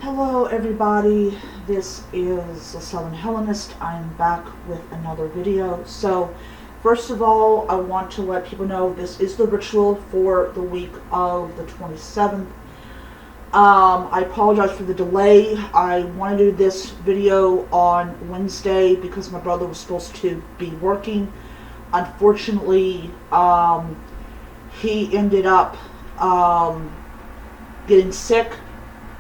Hello everybody, this is the Southern Hellenist. I'm back with another video. So first of all, I want to let people know this is the ritual for the week of the 27th. I apologize for the delay. I want to do this video on Wednesday because my brother was supposed to be working. Unfortunately, he ended up getting sick,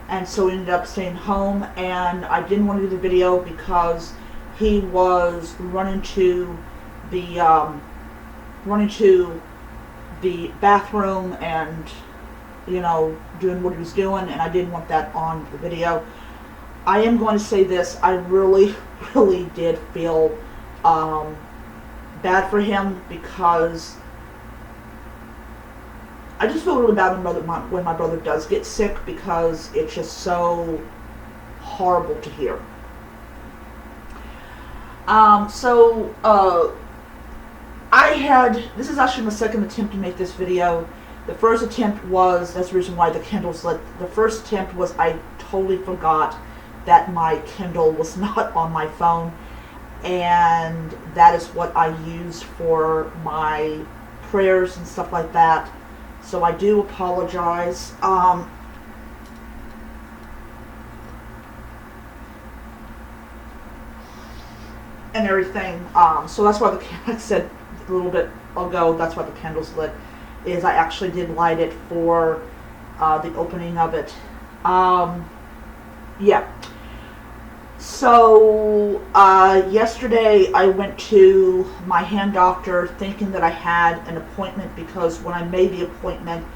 and so he ended up staying home, and I didn't want to do the video because he was running to the bathroom and doing what he was doing, and I didn't want that on the video. I am going to say this: I really did feel bad for him, because I just feel really bad when my brother does get sick, because it's just so horrible to hear. This is actually my second attempt to make this video. The first attempt was, that's the reason why the Kindle's lit. The first attempt was I totally forgot that my Kindle was not on my phone, and that is what I use for my prayers and stuff like that. So I do apologize. And everything. So that's why I said a little bit ago, that's why the candle's lit, is I actually did light it for the opening of it. Yeah. So yesterday I went to my hand doctor thinking that I had an appointment, because when I made the appointment,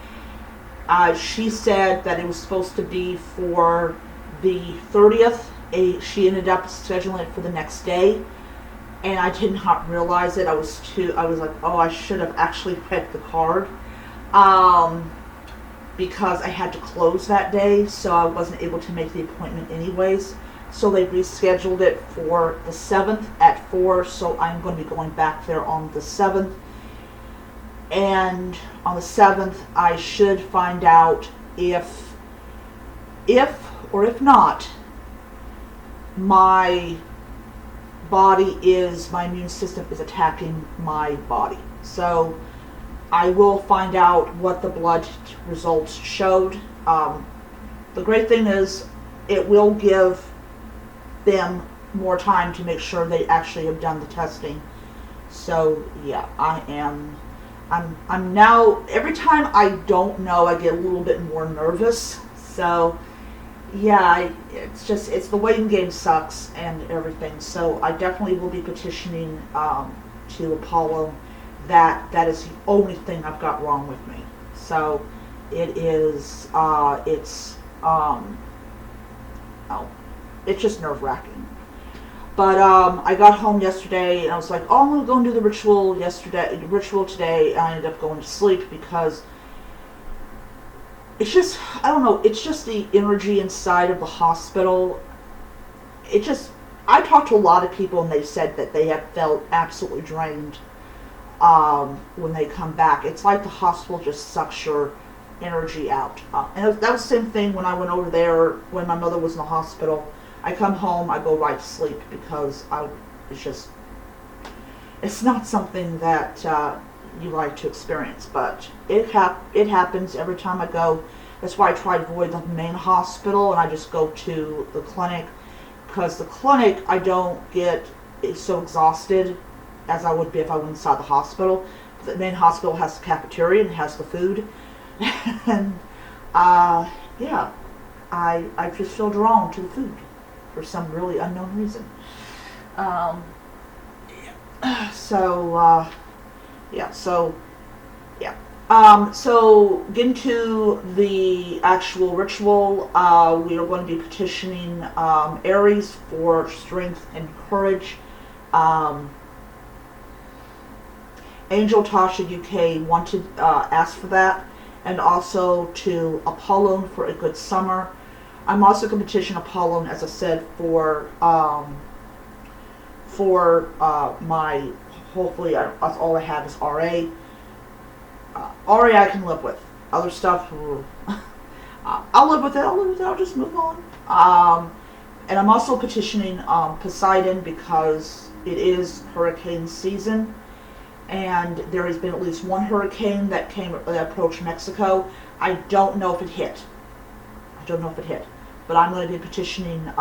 she said that it was supposed to be for the 30th. She ended up scheduling it for the next day, and I did not realize it. I was like, oh, I should have actually read the card, because I had to close that day, so I wasn't able to make the appointment anyways. So they rescheduled it for the 7th at 4, so I'm going to be going back there on the 7th. And on the 7th, I should find out if or if not, my immune system is attacking my body. So I will find out what the blood results showed. The great thing is it will give them more time to make sure they actually have done the testing. So yeah, I'm now, every time I don't know, I get a little bit more nervous. So yeah, it's the waiting game sucks and everything. So I definitely will be petitioning to Apollo. That is the only thing I've got wrong with me. So it is it's just nerve-wracking. But I got home yesterday and I was like, oh, I'm going to go and do the ritual today. And I ended up going to sleep because it's just, I don't know, it's just the energy inside of the hospital. I talked to a lot of people, and they said that they have felt absolutely drained when they come back. It's like the hospital just sucks your energy out. And that was the same thing when I went over there when my mother was in the hospital. I come home, I go right to sleep, because it's not something that you like to experience, but it happens every time I go. That's why I try to avoid the main hospital, and I just go to the clinic, because the clinic I don't get so exhausted as I would be if I went inside the hospital. The main hospital has the cafeteria and has the food, and yeah, I just feel drawn to the food for some really unknown reason. So getting to the actual ritual, we are going to be petitioning Aries for strength and courage. Angel Tasha UK wanted asked for that, and also to Apollon for a good summer. I'm also going to petition Apollon, as I said, for my, hopefully, that's all I have is RA. RA I can live with. Other stuff, I'll live with it. I'll live with it. I'll just move on. And I'm also petitioning Poseidon because it is hurricane season, and there has been at least one hurricane that approached Mexico. I don't know if it hit. But I'm going to be petitioning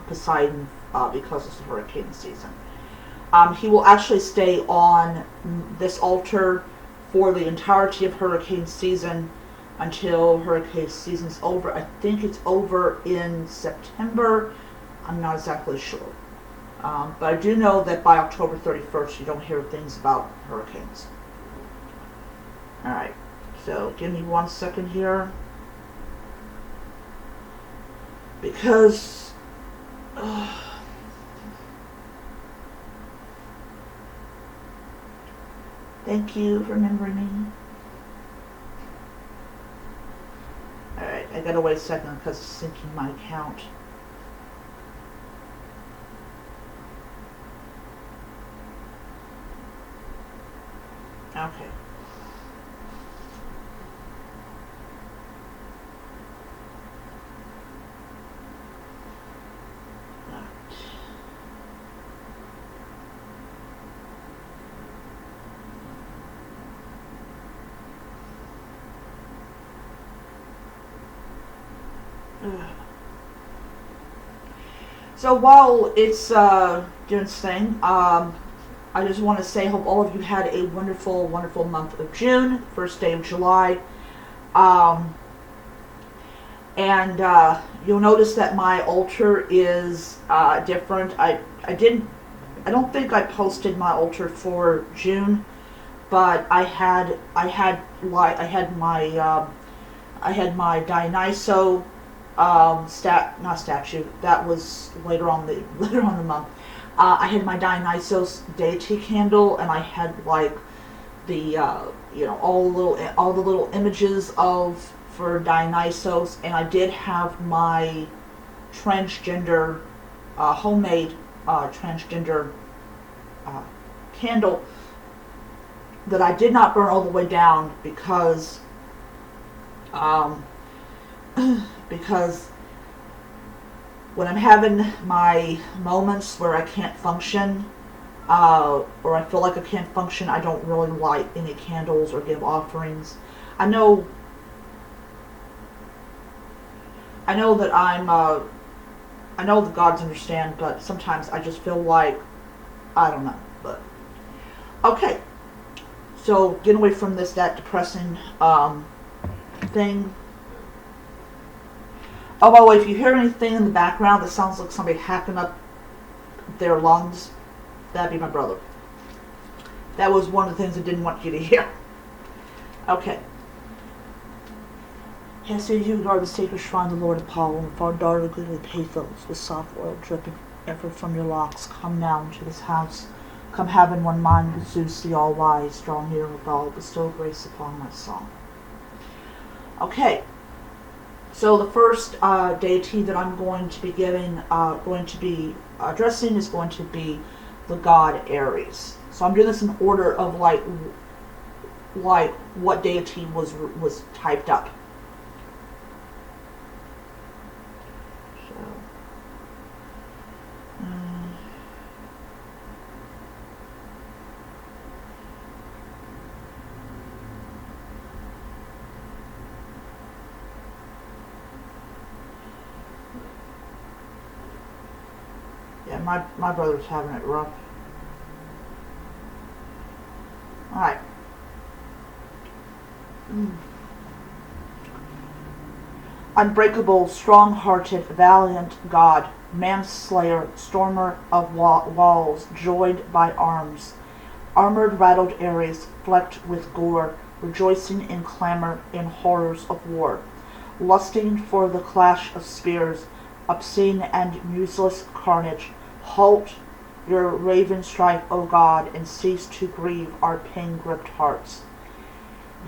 Poseidon because it's the hurricane season. He will actually stay on this altar for the entirety of hurricane season until hurricane season's over. I think it's over in September. I'm not exactly sure. But I do know that by October 31st you don't hear things about hurricanes. Alright, so give me 1 second here. Because thank you for remembering me. Alright, I gotta wait a second because it's syncing my account. Okay. So while it's doing its thing, I just want to say I hope all of you had a wonderful, wonderful month of June, first day of July. And you'll notice that my altar is different. I don't think I posted my altar for June, but I had my Dionyso not statue. That was later on the month. I had my Dionysos deity candle, and I had like the all the little images for Dionysos, and I did have my transgender homemade transgender candle that I did not burn all the way down because when I'm having my moments where I can't function, or I feel like I can't function, I don't really light any candles or give offerings. I know that I know the gods understand, but sometimes I just feel like, I don't know, but okay. So get away from that depressing thing. Oh, by the way, if you hear anything in the background that sounds like somebody hacking up their lungs, that'd be my brother. That was one of the things I didn't want you to hear. Okay. Yes, so you guard the sacred shrine of the Lord Apollo, and far darter goodly pathos, with soft oil dripping ever from your locks. Come now into this house. Come have in one mind with Zeus the all-wise. Draw near with all, bestow grace upon my song. Okay. So the first deity that I'm going to be addressing is going to be the god Ares. So I'm doing this in order of like what deity was typed up. So, yeah, my brother's having it rough. Alright. Unbreakable, strong-hearted, valiant God, manslayer, stormer of walls, joined by arms. Armored rattled Ares, flecked with gore, rejoicing in clamor, in horrors of war. Lusting for the clash of spears, obscene and useless carnage. Halt your raven strife, O God, and cease to grieve our pain-gripped hearts.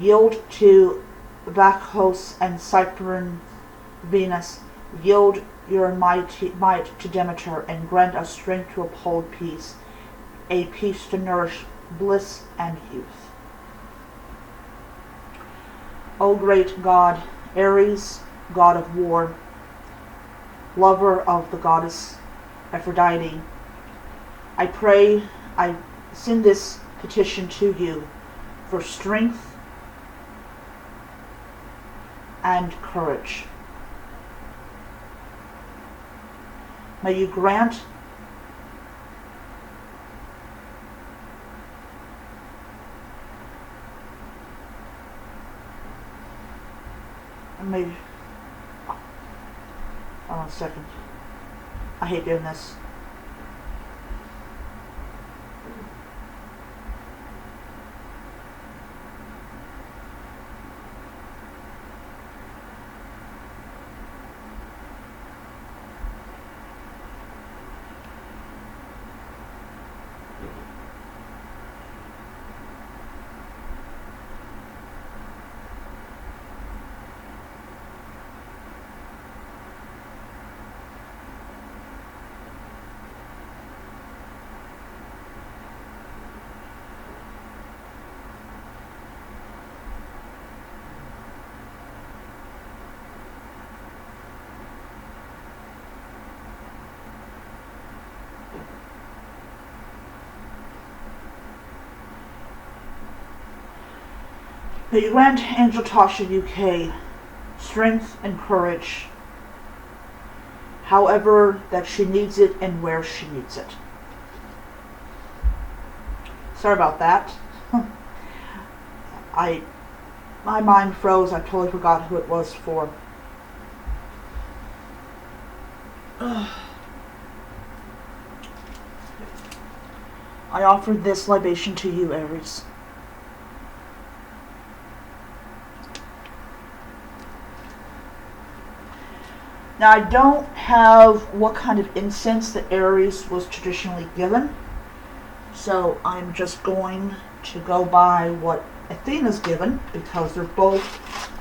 Yield to Bacchus and Cyprian Venus. Yield your might to Demeter, and grant us strength to uphold peace, a peace to nourish bliss and youth. O great God, Ares, god of war, lover of the goddess Aphrodite, I send this petition to you for strength and courage. May you grant maybe hold on a second. I hate doing this. May you grant Angel Tasha UK strength and courage, however that she needs it and where she needs it. Sorry about that. My mind froze. I totally forgot who it was for. I offered this libation to you, Aries. Now, I don't have what kind of incense that Aries was traditionally given, so I'm just going to go by what Athena's given, because they're both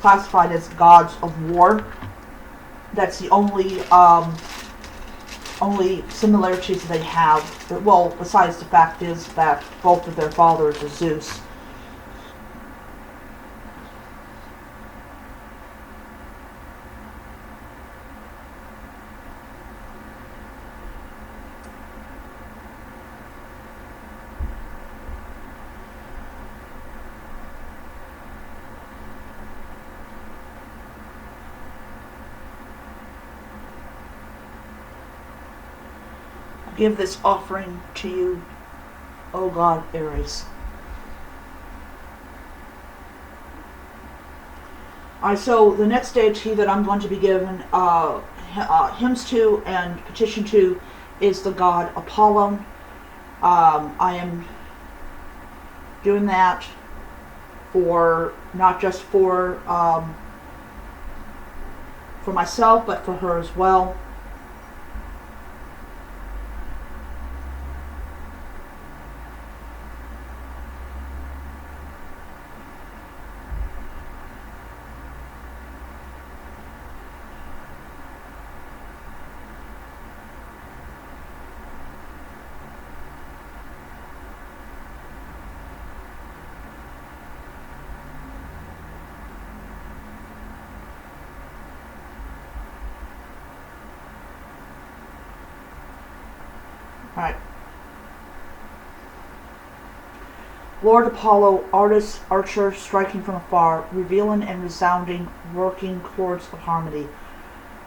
classified as gods of war. That's the only similarities they have. Well, besides the fact is that both of their fathers are Zeus. Give this offering to you, O God, Aries. Alright, so the next deity that I'm going to be given hymns to and petition to is the god Apollo. I am doing that for not just for myself, but for her as well. Alright. Lord Apollo, artist, archer, striking from afar, revealing and resounding, working chords of harmony.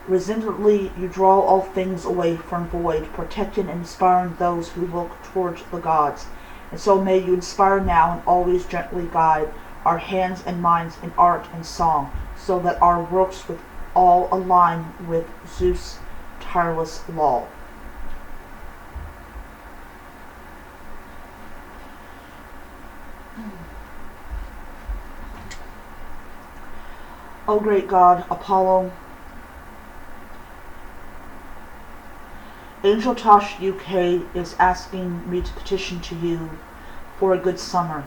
Resentfully you draw all things away from void, protecting and inspiring those who look towards the gods. And so may you inspire now and always gently guide our hands and minds in art and song, so that our works with all align with Zeus' tireless law. O great God, Apollo, Angel Tosh UK is asking me to petition to you for a good summer.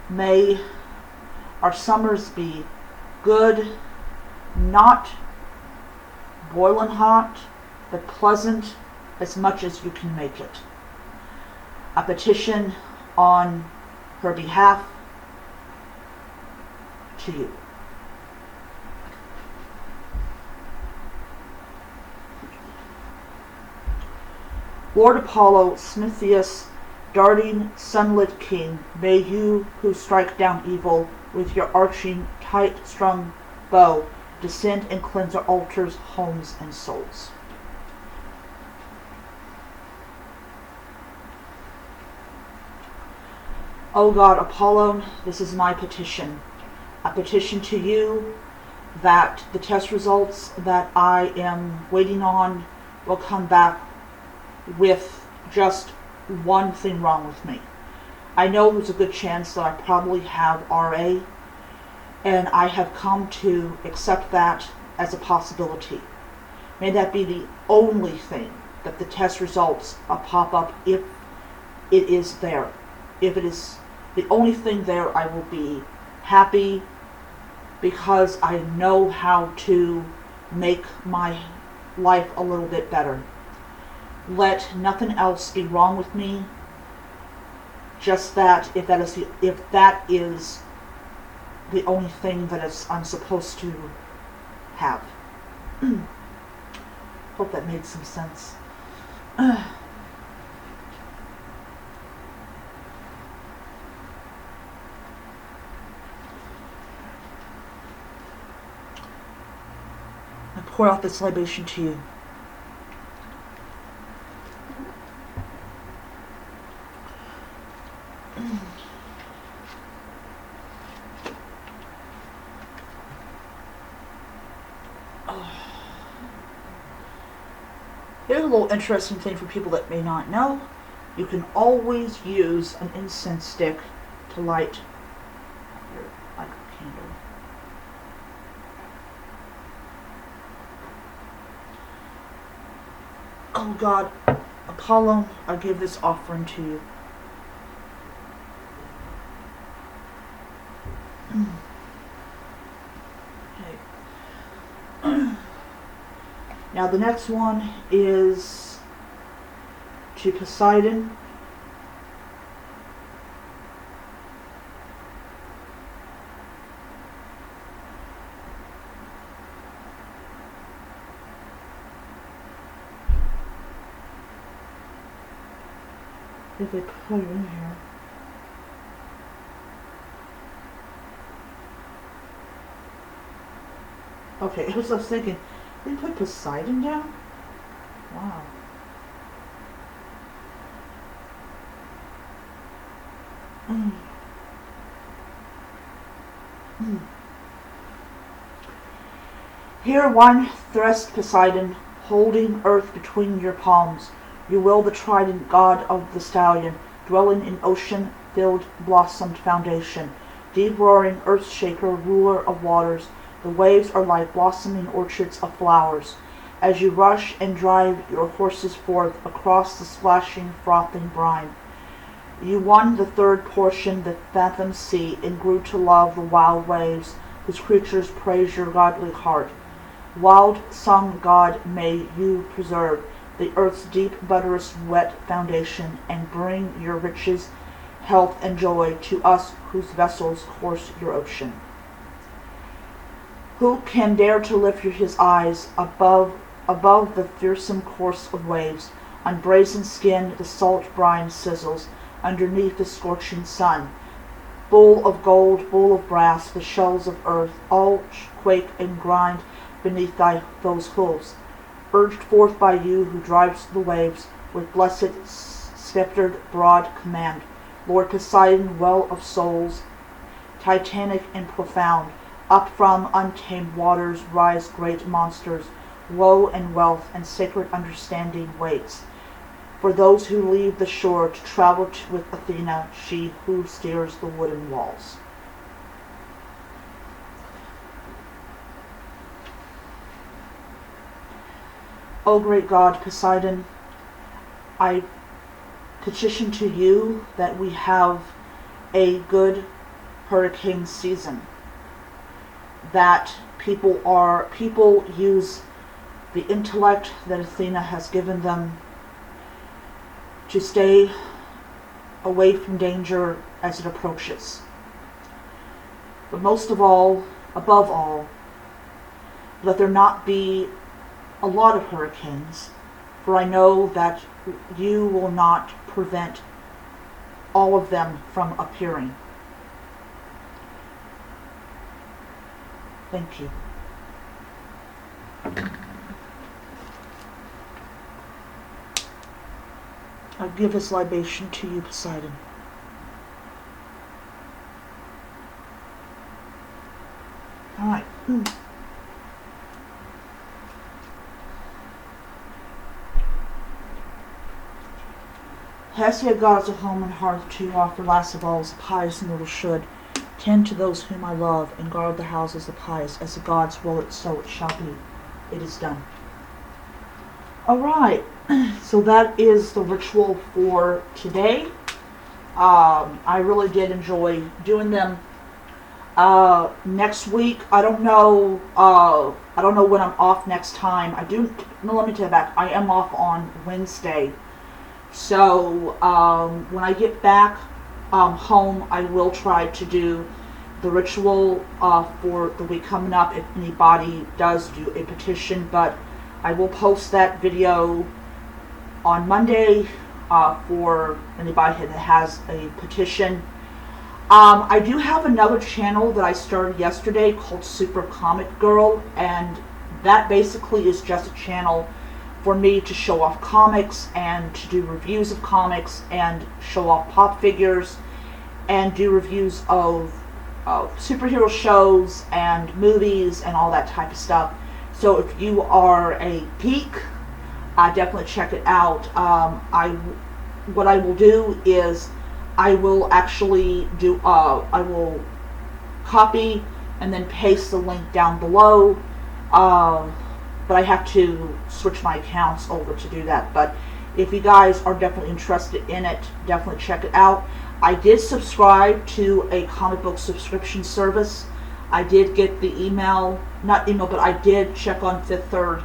May our summers be good, not boiling hot, but pleasant as much as you can make it. A petition on her behalf to you. Lord Apollo, Smithius, darting sunlit king, may you who strike down evil with your arching, tight-strung bow, descend and cleanse our altars, homes, and souls. O God Apollo, this is my petition. A petition to you that the test results that I am waiting on will come back with just one thing wrong with me. I know there's a good chance that I probably have RA, and I have come to accept that as a possibility. May that be the only thing that the test results pop up if it is there. If it is the only thing there, I will be happy because I know how to make my life a little bit better. Let nothing else be wrong with me. Just that, if that is the only thing that I'm supposed to have. Hope that made some sense. I pour out this libation to you. Here's a little interesting thing for people that may not know. You can always use an incense stick to light your candle. Oh God, Apollo, I give this offering to you. Okay. Now the next one is to Poseidon. If they put it in here. Okay, I was thinking, they put Poseidon down? Wow. Here one thrust Poseidon, holding earth between your palms. You will the trident god of the stallion, dwelling in ocean-filled, blossomed foundation. Deep roaring earth shaker, ruler of waters. The waves are like blossoming orchards of flowers. As you rush and drive your horses forth across the splashing, frothing brine. You won the third portion, the fathom sea, and grew to love the wild waves, whose creatures praise your godly heart. Wild sung God, may you preserve the earth's deep, buttress, wet foundation, and bring your riches, health, and joy to us whose vessels course your ocean. Who can dare to lift his eyes above the fearsome course of waves? On brazen skin the salt brine sizzles underneath the scorching sun. Bowl of gold, bowl of brass, the shells of earth, all quake and grind beneath those hooves. Urged forth by you who drives the waves with blessed sceptred broad command. Lord Poseidon, well of souls, titanic and profound, up from untamed waters rise great monsters. Woe and wealth and sacred understanding waits for those who leave the shore to travel with Athena, she who steers the wooden walls. O great God Poseidon, I petition to you that we have a good hurricane season. That people use the intellect that Athena has given them to stay away from danger as it approaches. But most of all, above all, let there not be a lot of hurricanes, for I know that you will not prevent all of them from appearing. Thank you. I give this libation to you, Poseidon. All right. Hestia gods of home and hearth to offer last of all as a pious noble should. Tend to those whom I love, and guard the houses of pious, as the gods will it, so it shall be. It is done. Alright, so that is the ritual for today. I really did enjoy doing them. Next week, I don't know when I'm off next time. No, let me take that back. I am off on Wednesday. So, when I get back home, I will try to do the ritual for the week coming up if anybody does do a petition, but I will post that video on Monday for anybody that has a petition. I do have another channel that I started yesterday called Super Comic Girl, and that basically is just a channel for me to show off comics and to do reviews of comics and show off pop figures and do reviews of superhero shows and movies and all that type of stuff. So if you are a geek, definitely check it out. What I will do is I will actually do I will copy and then paste the link down below. But I have to switch my accounts over to do that. But if you guys are definitely interested in it, definitely check it out. I did subscribe to a comic book subscription service. I did get the not email, but I did check on Fifth Third,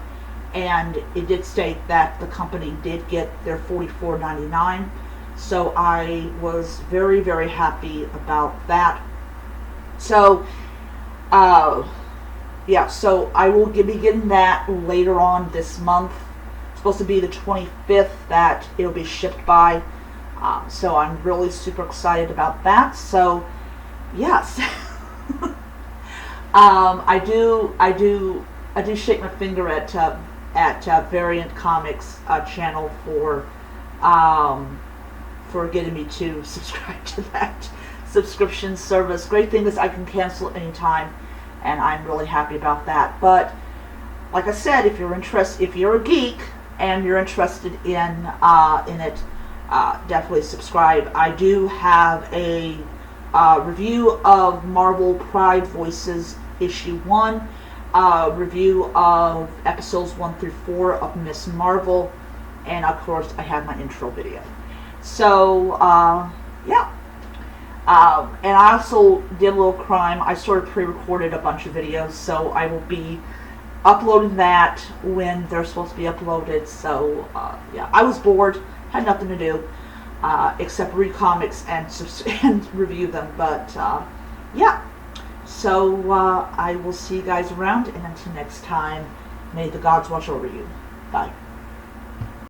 and it did state that the company did get their $44.99. So I was very, very happy about that. So, yeah, so I will be getting that later on this month. It's supposed to be the 25th that it'll be shipped by. So I'm really super excited about that. So, yes. I do shake my finger at Variant Comics channel for getting me to subscribe to that subscription service. Great thing is I can cancel anytime, and I'm really happy about that. But like I said, if you're a geek and you're interested in it, definitely subscribe. I do have a review of Marvel Pride Voices issue 1, review of episodes 1 through 4 of Miss Marvel, and of course I have my intro video. So yeah. And I also did a little crime. I sort of pre-recorded a bunch of videos, so I will be uploading that when they're supposed to be uploaded. So yeah, I was bored, had nothing to do except read comics and review them. But yeah, so I will see you guys around, and until next time, may the gods watch over you. Bye.